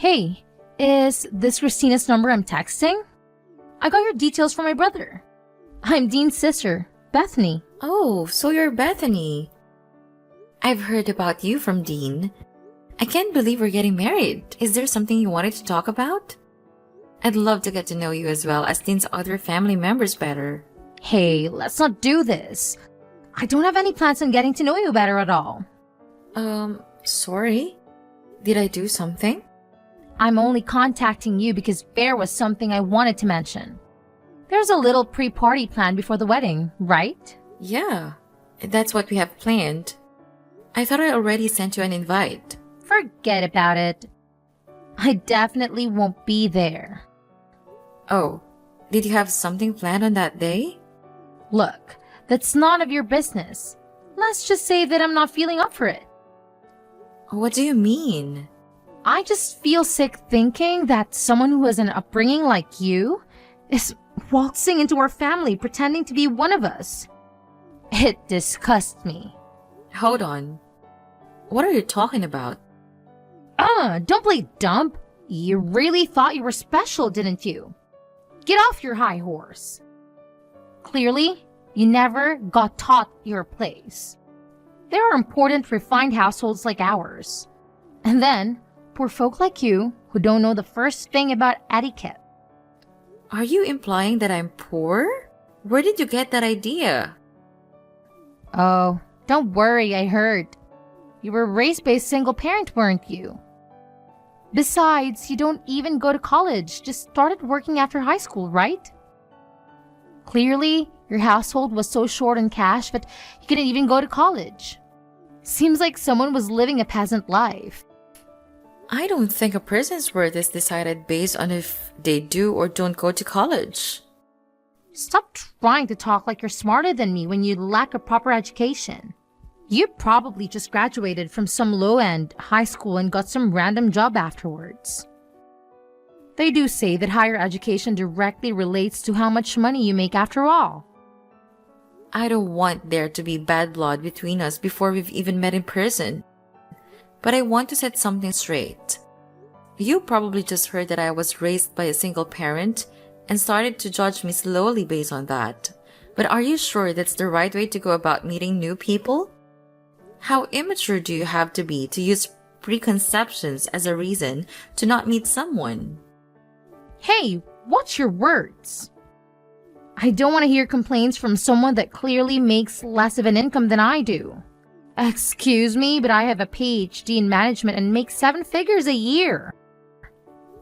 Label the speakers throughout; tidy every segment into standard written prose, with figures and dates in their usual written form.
Speaker 1: Hey, is this Christina's number I'm texting? I got your details from my brother. I'm Dean's sister, Bethany.
Speaker 2: Oh, so you're Bethany. I've heard about you from Dean. I can't believe we're getting married. Is there something you wanted to talk about? I'd love to get to know you as well as Dean's other family members better.
Speaker 1: Hey, let's not do this. I don't have any plans on getting to know you better at all.
Speaker 2: Sorry? Did I do something?
Speaker 1: I'm only contacting you because there was something I wanted to mention. There's a little pre-party planned before the wedding, right?
Speaker 2: Yeah, that's what we have planned. I thought I already sent you an invite.
Speaker 1: Forget about it. I definitely won't be there.
Speaker 2: Oh, did you have something planned on that day?
Speaker 1: Look, that's none of your business. Let's just say that I'm not feeling up for it.
Speaker 2: What do you mean?
Speaker 1: I just feel sick thinking that someone who has an upbringing like you is waltzing into our family pretending to be one of us. It disgusts me.
Speaker 2: Hold on. What are you talking about?
Speaker 1: Don't play dumb. You really thought you were special, didn't you? Get off your high horse. Clearly, you never got taught your place. There are important, refined households like ours. And then, poor folk like you who don't know the first thing about etiquette.
Speaker 2: Are you implying that I'm poor? Where did you get that idea?
Speaker 1: Oh, don't worry, I heard. You were raised by a single parent, weren't you? Besides, you don't even go to college, just started working after high school, right? Clearly, your household was so short on cash that you couldn't even go to college. Seems like someone was living a peasant life.
Speaker 2: I don't think a person's worth is decided based on if they do or don't go to college.
Speaker 1: Stop trying to talk like you're smarter than me when you lack a proper education. You probably just graduated from some low-end high school and got some random job afterwards. They do say that higher education directly relates to how much money you make after all.
Speaker 2: I don't want there to be bad blood between us before we've even met in person. But I want to set something straight. You probably just heard that I was raised by a single parent and started to judge me slowly based on that. But are you sure that's the right way to go about meeting new people? How immature do you have to be to use preconceptions as a reason to not meet someone?
Speaker 1: Hey, watch your words. I don't want to hear complaints from someone that clearly makes less of an income than I do. Excuse me, but I have a PhD in management and make 7 figures a year.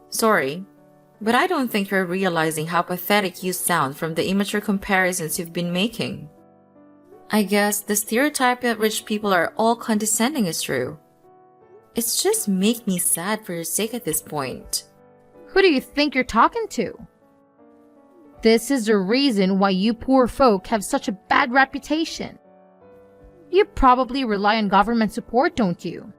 Speaker 2: Sorry, but I don't think you're realizing how pathetic you sound from the immature comparisons you've been making. I guess the stereotype that rich people are all condescending is true. It's just make me sad for your sake at this point.
Speaker 1: Who do you think you're talking to? This is the reason why you poor folk have such a bad reputation. You probably rely on government support, don't you?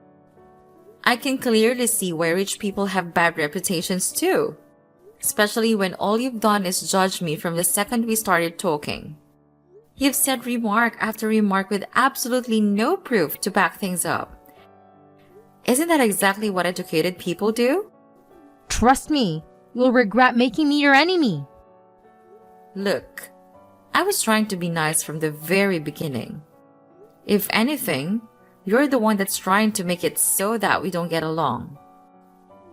Speaker 2: I can clearly see why rich people have bad reputations too. Especially when all you've done is judge me from the second we started talking. You've said remark after remark with absolutely no proof to back things up. Isn't that exactly what educated people do?
Speaker 1: Trust me, you'll regret making me your enemy.
Speaker 2: Look, I was trying to be nice from the very beginning. If anything, you're the one that's trying to make it so that we don't get along.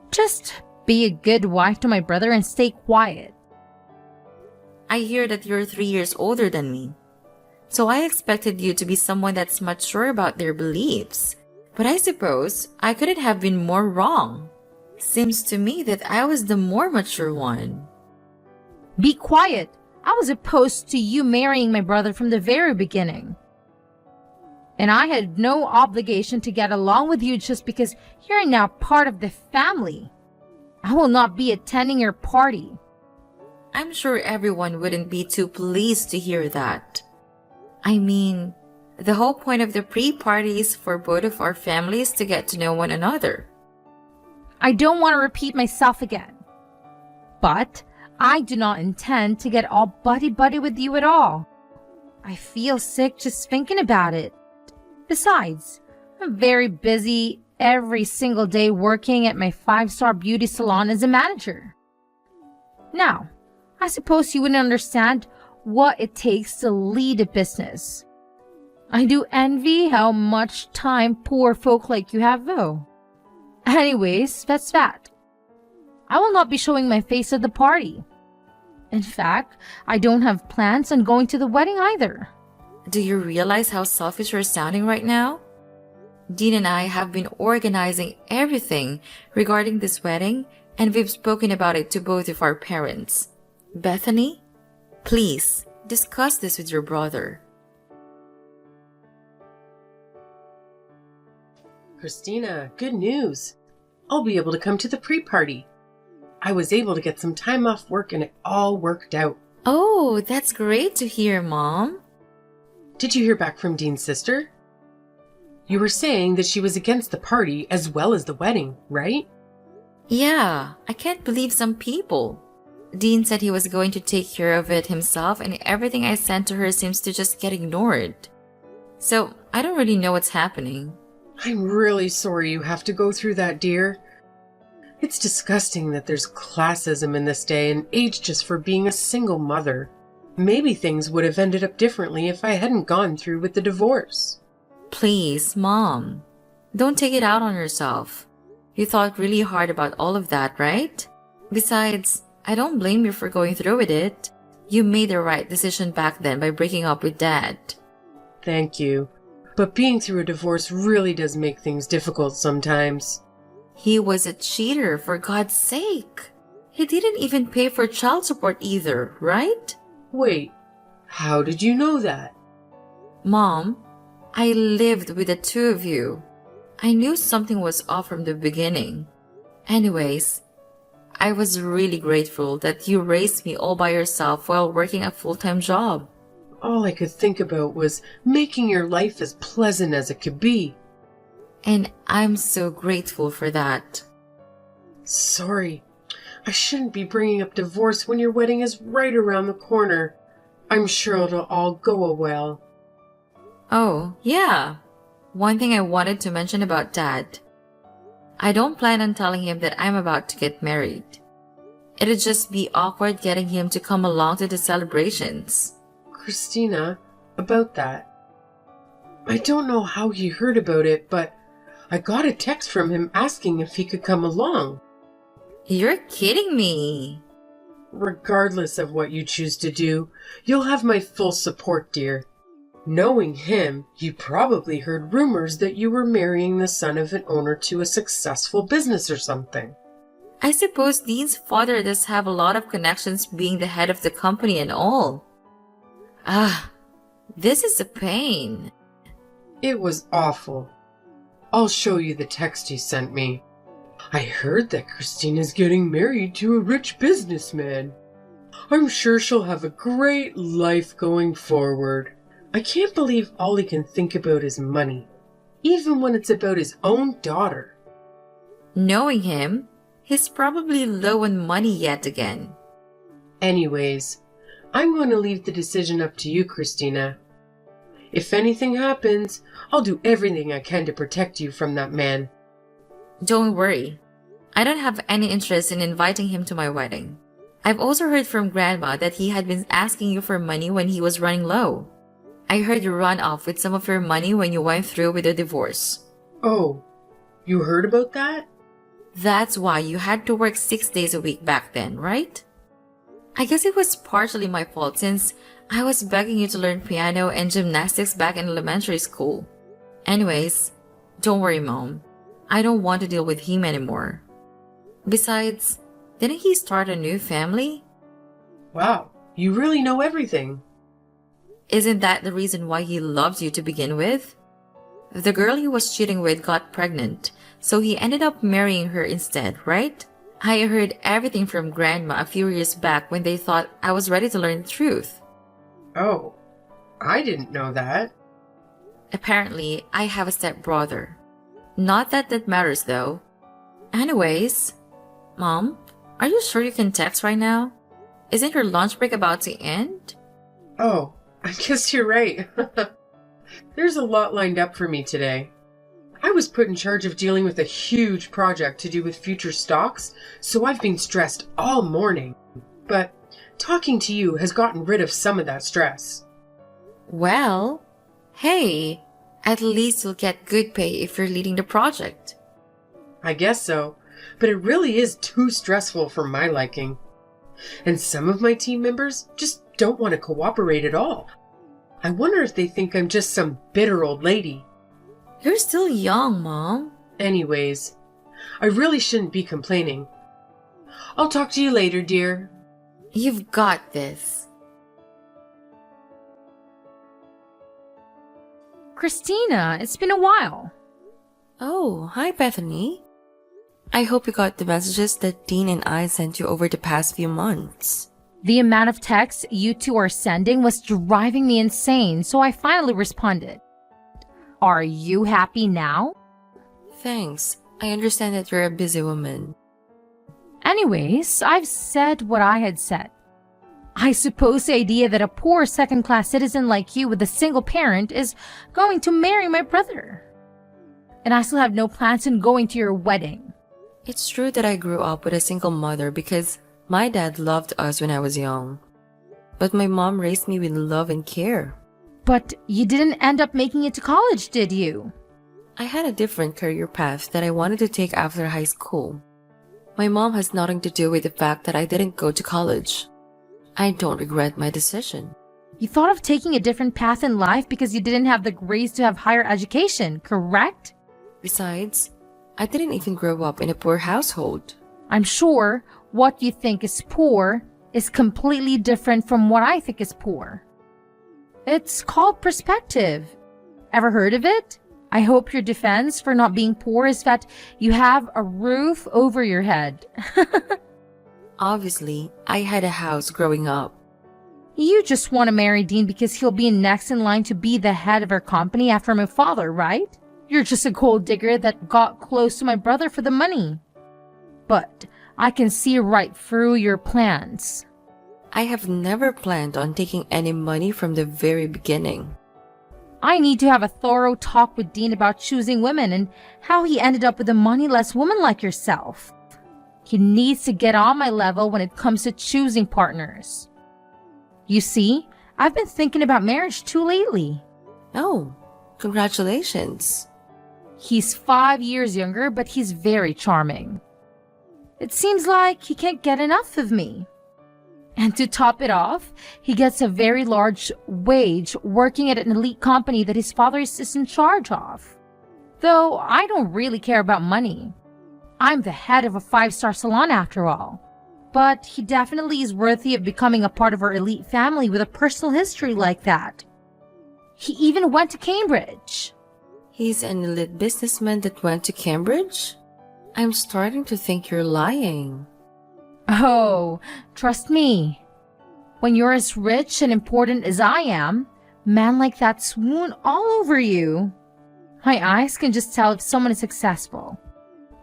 Speaker 1: Just be a good wife to my brother and stay quiet.
Speaker 2: I hear that you're 3 years older than me. So I expected you to be someone that's mature about their beliefs. But I suppose I couldn't have been more wrong. Seems to me that I was the more mature one.
Speaker 1: Be quiet. I was opposed to you marrying my brother from the very beginning. And I had no obligation to get along with you just because you're now part of the family. I will not be attending your party.
Speaker 2: I'm sure everyone wouldn't be too pleased to hear that. I mean, the whole point of the pre-party is for both of our families to get to know one another.
Speaker 1: I don't want to repeat myself again. But I do not intend to get all buddy-buddy with you at all. I feel sick just thinking about it. Besides, I'm very busy every single day working at my 5-star beauty salon as a manager. Now, I suppose you wouldn't understand what it takes to lead a business. I do envy how much time poor folk like you have, though. Anyways, that's that. I will not be showing my face at the party. In fact, I don't have plans on going to the wedding either.
Speaker 2: Do you realize how selfish you're sounding right now? Dean and I have been organizing everything regarding this wedding, and we've spoken about it to both of our parents. Bethany, please discuss this with your brother.
Speaker 3: Christina, good news. I'll be able to come to the pre-party. I was able to get some time off work and it all worked out.
Speaker 2: Oh, that's great to hear, Mom.
Speaker 3: Did you hear back from Dean's sister? You were saying that she was against the party as well as the wedding, right?
Speaker 2: Yeah, I can't believe some people. Dean said he was going to take care of it himself, and everything I sent to her seems to just get ignored. So, I don't really know what's happening.
Speaker 3: I'm really sorry you have to go through that, dear. It's disgusting that there's classism in this day and age just for being a single mother. Maybe things would have ended up differently if I hadn't gone through with the divorce.
Speaker 2: Please, Mom. Don't take it out on yourself. You thought really hard about all of that, right? Besides, I don't blame you for going through with it. You made the right decision back then by breaking up with Dad.
Speaker 3: Thank you. But being through a divorce really does make things difficult sometimes.
Speaker 2: He was a cheater, for God's sake. He didn't even pay for child support either, right?
Speaker 3: Wait, how did you know that?
Speaker 2: Mom, I lived with the two of you. I knew something was off from the beginning. Anyways, I was really grateful that you raised me all by yourself while working a full-time job.
Speaker 3: All I could think about was making your life as pleasant as it could be.
Speaker 2: And I'm so grateful for that.
Speaker 3: Sorry, I shouldn't be bringing up divorce when your wedding is right around the corner. I'm sure it'll all go well.
Speaker 2: Oh, yeah. One thing I wanted to mention about Dad. I don't plan on telling him that I'm about to get married. It'd just be awkward getting him to come along to the celebrations.
Speaker 3: Christina, about that. I don't know how he heard about it, but I got a text from him asking if he could come along.
Speaker 2: You're kidding me.
Speaker 3: Regardless of what you choose to do, you'll have my full support, dear. Knowing him, you probably heard rumors that you were marrying the son of an owner to a successful business or something.
Speaker 2: I suppose Dean's father does have a lot of connections being the head of the company and all. This is a pain.
Speaker 3: It was awful. I'll show you the text he sent me. I heard that Christina's getting married to a rich businessman. I'm sure she'll have a great life going forward. I can't believe all he can think about is money, even when it's about his own daughter.
Speaker 2: Knowing him, he's probably low on money yet again.
Speaker 3: Anyways, I'm going to leave the decision up to you, Christina. If anything happens, I'll do everything I can to protect you from that man.
Speaker 2: Don't worry. I don't have any interest in inviting him to my wedding. I've also heard from Grandma that he had been asking you for money when he was running low. I heard you run off with some of your money when you went through with the divorce.
Speaker 3: Oh, you heard about that?
Speaker 2: That's why you had to work 6 days a week back then, right? I guess it was partially my fault since I was begging you to learn piano and gymnastics back in elementary school. Anyways, don't worry, Mom. I don't want to deal with him anymore. Besides, didn't he start a new family?
Speaker 3: Wow, you really know everything.
Speaker 2: Isn't that the reason why he loved you to begin with? The girl he was cheating with got pregnant, so he ended up marrying her instead, right? I heard everything from Grandma a few years back when they thought I was ready to learn the truth.
Speaker 3: Oh, I didn't know that.
Speaker 2: Apparently, I have a stepbrother. Not that that matters though. Anyways, Mom, are you sure you can text right now? Isn't your lunch break about to end?
Speaker 3: Oh, I guess you're right. There's a lot lined up for me today. I I was put in charge of dealing with a huge project to do with future stocks, so I've been stressed all morning. But talking to you has gotten rid of some of that stress.
Speaker 2: Well, hey, at least you'll get good pay if you're leading the project.
Speaker 3: I guess so, but it really is too stressful for my liking. And some of my team members just don't want to cooperate at all. I wonder if they think I'm just some bitter old lady.
Speaker 2: You're still young, Mom.
Speaker 3: Anyways, I really shouldn't be complaining. I'll talk to you later, dear.
Speaker 2: You've got this.
Speaker 1: Christina, it's been a while.
Speaker 4: Oh, hi Bethany. I hope you got the messages that Dean and I sent you over the past few months.
Speaker 1: The amount of texts you two are sending was driving me insane, so I finally responded. Are you happy now?
Speaker 4: Thanks. I understand that you're a busy woman.
Speaker 1: Anyways, I've said what I had said. I suppose the idea that a poor second-class citizen like you with a single parent is going to marry my brother. And I still have no plans on going to your wedding.
Speaker 4: It's true that I grew up with a single mother because my dad loved us when I was young. But my mom raised me with love and care.
Speaker 1: But you didn't end up making it to college, did you?
Speaker 4: I had a different career path that I wanted to take after high school. My mom has nothing to do with the fact that I didn't go to college. I don't regret my decision.
Speaker 1: You thought of taking a different path in life because you didn't have the grades to have higher education, correct?
Speaker 4: Besides, I didn't even grow up in a poor household.
Speaker 1: I'm sure what you think is poor is completely different from what I think is poor. It's called perspective. Ever heard of it? I hope your defense for not being poor is that you have a roof over your head.
Speaker 4: Obviously, I had a house growing up.
Speaker 1: You just want to marry Dean because he'll be next in line to be the head of our company after my father, right? You're just a gold digger that got close to my brother for the money. But I can see right through your plans.
Speaker 4: I have never planned on taking any money from the very beginning.
Speaker 1: I need to have a thorough talk with Dean about choosing women and how he ended up with a moneyless woman like yourself. He needs to get on my level when it comes to choosing partners. You see, I've been thinking about marriage too lately.
Speaker 4: Oh, congratulations.
Speaker 1: He's 5 years younger, but he's very charming. It seems like he can't get enough of me. And to top it off, he gets a very large wage working at an elite company that his father is in charge of. Though I don't really care about money. I'm the head of a 5-star salon after all. But he definitely is worthy of becoming a part of our elite family with a personal history like that. He even went to Cambridge.
Speaker 4: He's an elite businessman that went to Cambridge? I'm starting to think you're lying.
Speaker 1: Oh, trust me. When you're as rich and important as I am, men like that swoon all over you. My eyes can just tell if someone is successful.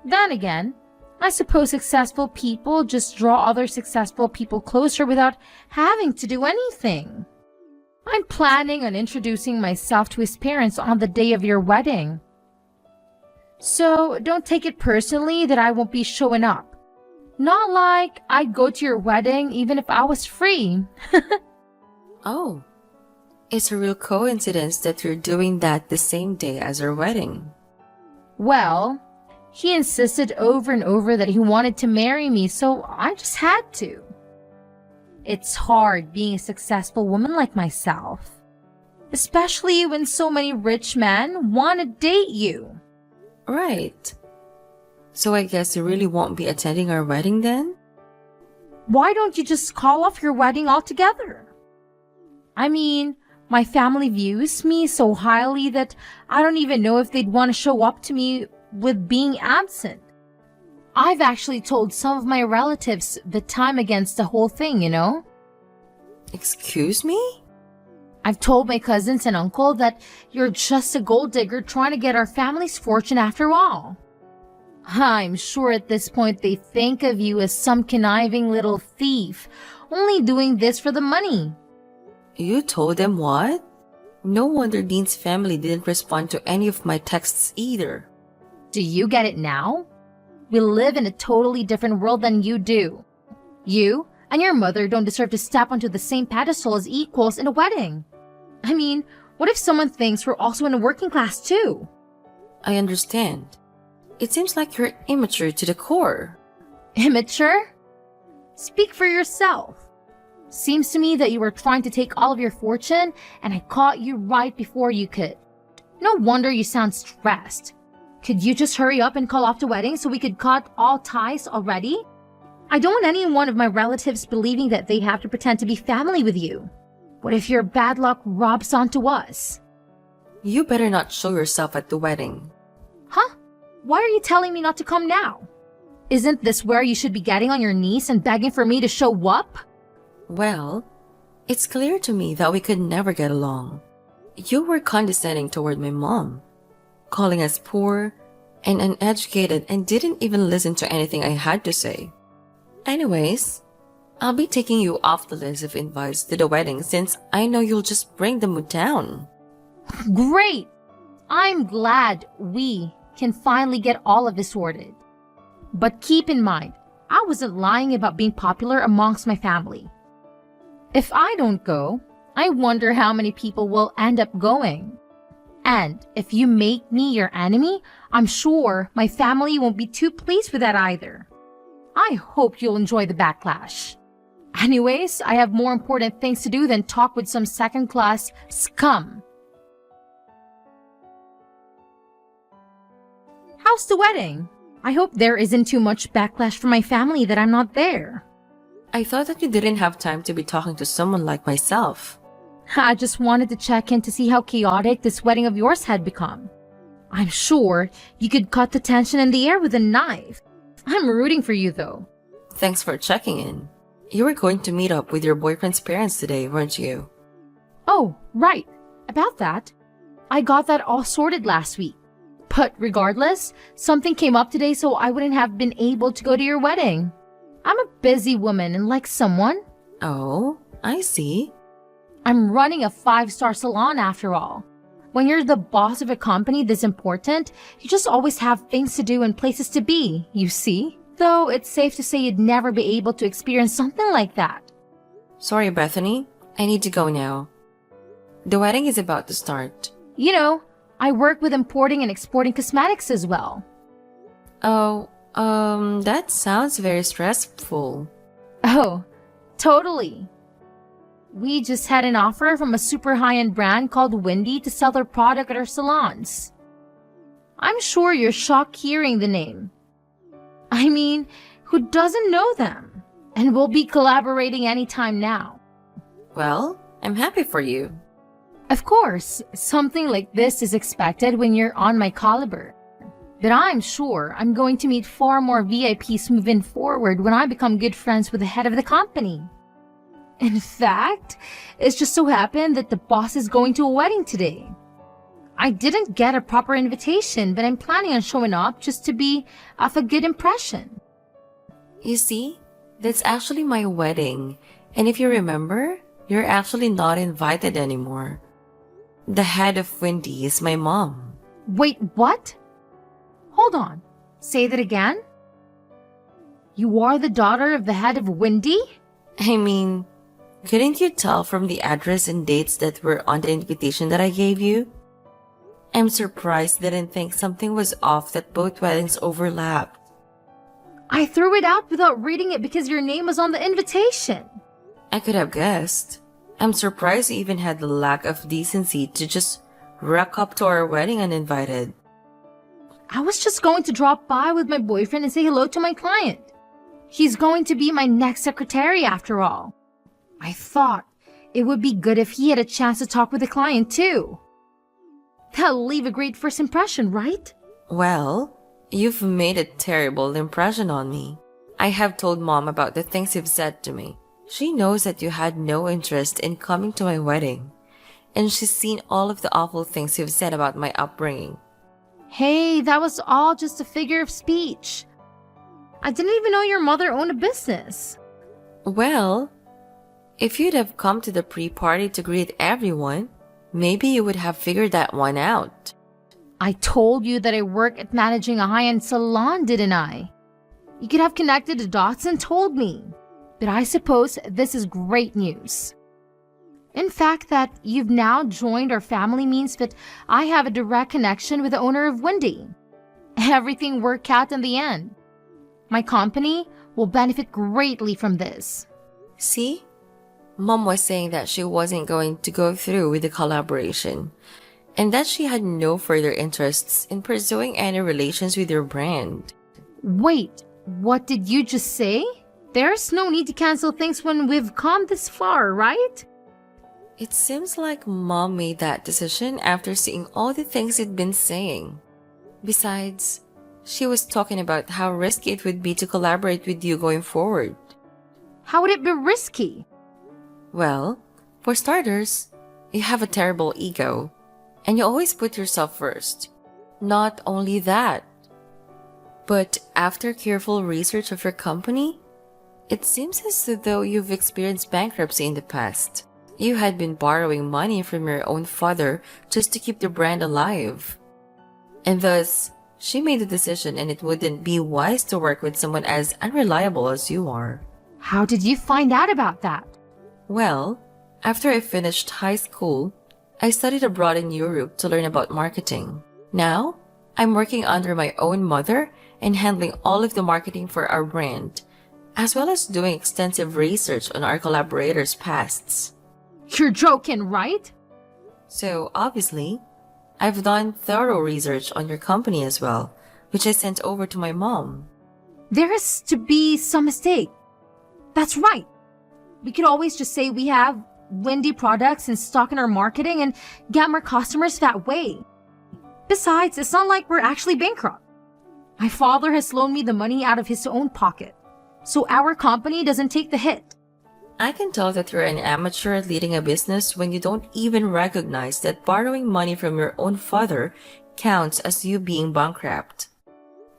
Speaker 1: Then again, I suppose successful people just draw other successful people closer without having to do anything. I'm planning on introducing myself to his parents on the day of your wedding. So don't take it personally that I won't be showing up. Not like I'd go to your wedding even if I was free.
Speaker 4: Oh, it's a real coincidence that you're doing that the same day as our wedding.
Speaker 1: Well, he insisted over and over that he wanted to marry me, so I just had to. It's hard being a successful woman like myself, especially when so many rich men want to date you.
Speaker 4: Right. So I guess you really won't be attending our wedding then?
Speaker 1: Why don't you just call off your wedding altogether? I mean, my family views me so highly that I don't even know if they'd want to show up to me with being absent. I've actually told some of my relatives that I'm against the whole thing, you know?
Speaker 4: Excuse me?
Speaker 1: I've told my cousins and uncle that you're just a gold digger trying to get our family's fortune after all. I'm sure at this point they think of you as some conniving little thief, only doing this for the money.
Speaker 4: You told them what? No wonder Dean's family didn't respond to any of my texts either.
Speaker 1: Do you get it now? We live in a totally different world than you do. You and your mother don't deserve to step onto the same pedestal as equals in a wedding. I mean, what if someone thinks we're also in a working class too?
Speaker 4: I understand. It seems like you're immature to the core.
Speaker 1: Immature? Speak for yourself. Seems to me that you were trying to take all of your fortune and I caught you right before you could. No wonder you sound stressed. Could you just hurry up and call off the wedding so we could cut all ties already? I don't want any one of my relatives believing that they have to pretend to be family with you. What if your bad luck rubs onto us?
Speaker 4: You better not show yourself at the wedding.
Speaker 1: Huh? Why are you telling me not to come now? Isn't this where you should be getting on your knees and begging for me to show up?
Speaker 4: Well, it's clear to me that we could never get along. You were condescending toward my mom, calling us poor and uneducated, and didn't even listen to anything I had to say. Anyways, I'll be taking you off the list of invites to the wedding since I know you'll just bring the mood down.
Speaker 1: Great! I'm glad we can finally get all of this sorted. But keep in mind, I wasn't lying about being popular amongst my family. If I don't go, I wonder how many people will end up going. And if you make me your enemy, I'm sure my family won't be too pleased with that either. I hope you'll enjoy the backlash. Anyways, I have more important things to do than talk with some second-class scum. How's the wedding? I hope there isn't too much backlash from my family that I'm not there.
Speaker 4: I thought that you didn't have time to be talking to someone like myself.
Speaker 1: I just wanted to check in to see how chaotic this wedding of yours had become. I'm sure you could cut the tension in the air with a knife. I'm rooting for you though.
Speaker 4: Thanks for checking in. You were going to meet up with your boyfriend's parents today, weren't you?
Speaker 1: Oh, right. About that. I got that all sorted last week. But regardless, something came up today so I wouldn't have been able to go to your wedding. I'm a busy woman and like someone.
Speaker 4: Oh, I see.
Speaker 1: I'm running a 5-star salon after all. When you're the boss of a company this important, you just always have things to do and places to be, you see? Though it's safe to say you'd never be able to experience something like that.
Speaker 4: Sorry, Bethany. I need to go now. The wedding is about to start.
Speaker 1: You know, I work with importing and exporting cosmetics as well.
Speaker 4: Oh, that sounds very stressful.
Speaker 1: Oh, totally. We just had an offer from a super high-end brand called Windy to sell their product at our salons. I'm sure you're shocked hearing the name. I mean, who doesn't know them? And we'll be collaborating anytime now.
Speaker 4: Well, I'm happy for you.
Speaker 1: Of course, something like this is expected when you're on my caliber. But I'm sure I'm going to meet far more VIPs moving forward when I become good friends with the head of the company. In fact, it's just so happened that the boss is going to a wedding today. I didn't get a proper invitation, but I'm planning on showing up just to be of a good impression.
Speaker 4: You see, that's actually my wedding. And if you remember, you're actually not invited anymore. The head of Windy is my mom.
Speaker 1: Wait, what? Hold on. Say that again? You are the daughter of the head of Windy?
Speaker 4: I mean, couldn't you tell from the address and dates that were on the invitation that I gave you? I'm surprised they didn't think something was off that both weddings overlapped.
Speaker 1: I threw it out without reading it because your name was on the invitation.
Speaker 4: I could have guessed. I'm surprised you even had the lack of decency to just rock up to our wedding uninvited.
Speaker 1: I was just going to drop by with my boyfriend and say hello to my client. He's going to be my next secretary after all. I thought it would be good if he had a chance to talk with the client too. That'll leave a great first impression, right?
Speaker 4: Well, you've made a terrible impression on me. I have told Mom about the things you've said to me. She knows that you had no interest in coming to my wedding, and she's seen all of the awful things you've said about my upbringing.
Speaker 1: Hey, that was all just a figure of speech. I didn't even know your mother owned a business.
Speaker 4: Well, if you'd have come to the pre-party to greet everyone, maybe you would have figured that one out.
Speaker 1: I told you that I work at managing a high-end salon, didn't I? You could have connected the dots and told me. But I suppose this is great news. In fact, that you've now joined our family means that I have a direct connection with the owner of Wendy. Everything worked out in the end. My company will benefit greatly from this.
Speaker 4: See? Mom was saying that she wasn't going to go through with the collaboration, and that she had no further interests in pursuing any relations with your brand.
Speaker 1: Wait, what did you just say? There's no need to cancel things when we've come this far, right?
Speaker 4: It seems like Mom made that decision after seeing all the things you'd been saying. Besides, she was talking about how risky it would be to collaborate with you going forward.
Speaker 1: How would it be risky?
Speaker 4: Well, for starters, you have a terrible ego, and you always put yourself first. Not only that, but after careful research of your company, it seems as though you've experienced bankruptcy in the past. You had been borrowing money from your own father just to keep the brand alive. And thus, she made the decision, and it wouldn't be wise to work with someone as unreliable as you are.
Speaker 1: How did you find out about that?
Speaker 4: Well, after I finished high school, I studied abroad in Europe to learn about marketing. Now, I'm working under my own mother and handling all of the marketing for our brand, as well as doing extensive research on our collaborators' pasts.
Speaker 1: You're joking, right?
Speaker 4: So, obviously, I've done thorough research on your company as well, which I sent over to my mom.
Speaker 1: There has to be some mistake. That's right. We could always just say we have Wendy products in stock in our marketing and get more customers that way. Besides, it's not like we're actually bankrupt. My father has loaned me the money out of his own pocket, so our company doesn't take the hit.
Speaker 4: I can tell that you're an amateur at leading a business when you don't even recognize that borrowing money from your own father counts as you being bankrupt.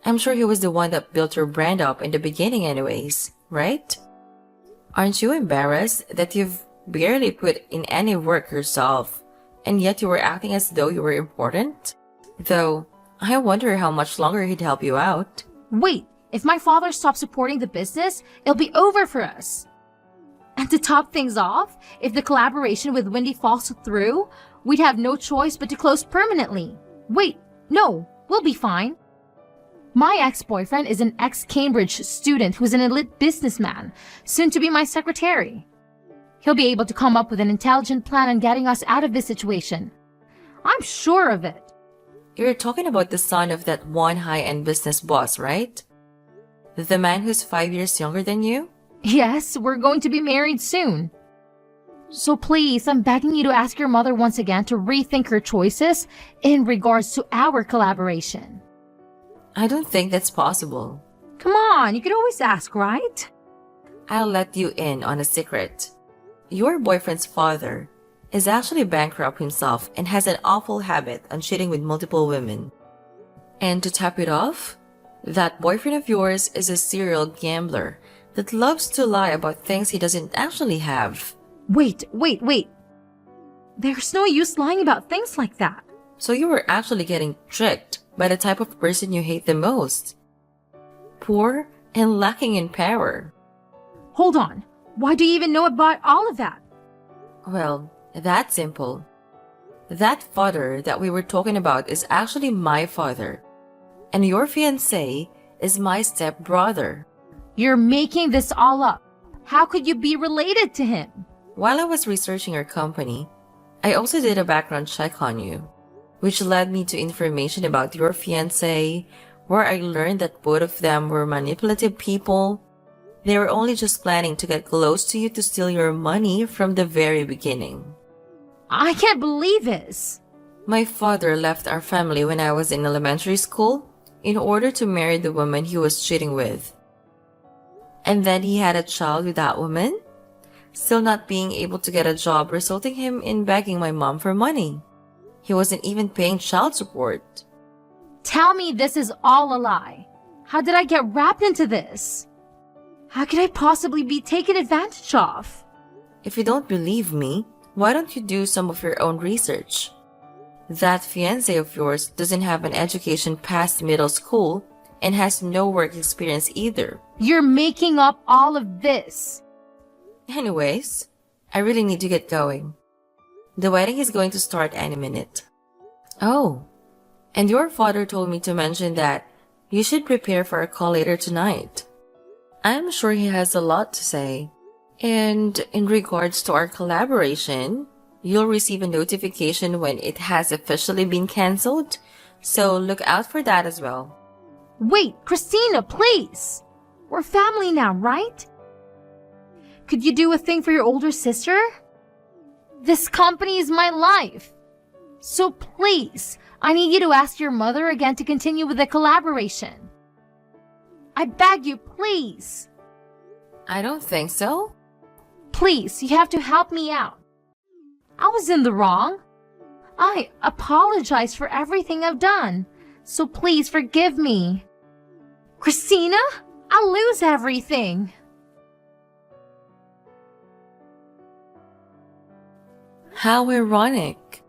Speaker 4: I'm sure he was the one that built your brand up in the beginning anyways, right? Aren't you embarrassed that you've barely put in any work yourself, and yet you were acting as though you were important? Though, I wonder how much longer he'd help you out.
Speaker 1: Wait, if my father stops supporting the business, it'll be over for us. And to top things off, if the collaboration with Wendy falls through, we'd have no choice but to close permanently. Wait, no, we'll be fine. My ex-boyfriend is an ex-Cambridge student who's an elite businessman, soon to be my secretary. He'll be able to come up with an intelligent plan on getting us out of this situation. I'm sure of it.
Speaker 4: You're talking about the son of that one high-end business boss, right? The man who's 5 years younger than you?
Speaker 1: Yes, we're going to be married soon. So please, I'm begging you to ask your mother once again to rethink her choices in regards to our collaboration.
Speaker 4: I don't think that's possible.
Speaker 1: Come on, you can always ask, right?
Speaker 4: I'll let you in on a secret. Your boyfriend's father is actually bankrupt himself and has an awful habit on cheating with multiple women. And to top it off, that boyfriend of yours is a serial gambler that loves to lie about things he doesn't actually have.
Speaker 1: Wait. There's no use lying about things like that.
Speaker 4: So you were actually getting tricked by the type of person you hate the most. Poor and lacking in power.
Speaker 1: Hold on. Why do you even know about all of that?
Speaker 4: Well, that's simple. That father that we were talking about is actually my father. And your fiancé is my stepbrother.
Speaker 1: You're making this all up. How could you be related to him?
Speaker 4: While I was researching your company, I also did a background check on you, which led me to information about your fiancé, where I learned that both of them were manipulative people. They were only just planning to get close to you to steal your money from the very beginning.
Speaker 1: I can't believe this.
Speaker 4: My father left our family when I was in elementary school in order to marry the woman he was cheating with. And then he had a child with that woman, still not being able to get a job, resulting him in begging my mom for money. He wasn't even paying child support.
Speaker 1: Tell me this is all a lie. How did I get wrapped into this? How could I possibly be taken advantage of?
Speaker 4: If you don't believe me, why don't you do some of your own research? That fiancé of yours doesn't have an education past middle school and has no work experience either.
Speaker 1: You're making up all of this.
Speaker 4: Anyways, I really need to get going. The wedding is going to start any minute. Oh, and your father told me to mention that you should prepare for a call later tonight. I'm sure he has a lot to say. And in regards to our collaboration, you'll receive a notification when it has officially been cancelled, so look out for that as well.
Speaker 1: Wait, Christina, please! We're family now, right? Could you do a thing for your older sister? This company is my life. So please, I need you to ask your mother again to continue with the collaboration. I beg you, please.
Speaker 4: I don't think so.
Speaker 1: Please, you have to help me out. I was in the wrong. I apologize for everything I've done. So please forgive me. Christina, I'll lose everything.
Speaker 4: How ironic.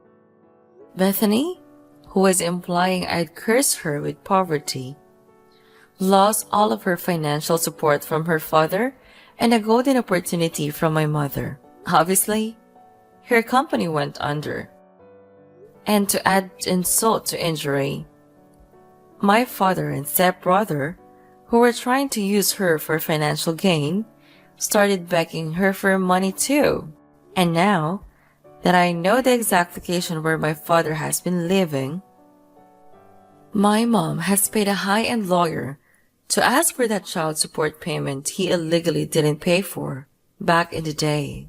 Speaker 4: Bethany, who was implying I'd curse her with poverty, lost all of her financial support from her father and a golden opportunity from my mother. Obviously, her company went under. And to add insult to injury, my father and stepbrother, who were trying to use her for financial gain, started begging her for money too. And now that I know the exact location where my father has been living, my mom has paid a high-end lawyer to ask for that child support payment he illegally didn't pay for back in the day.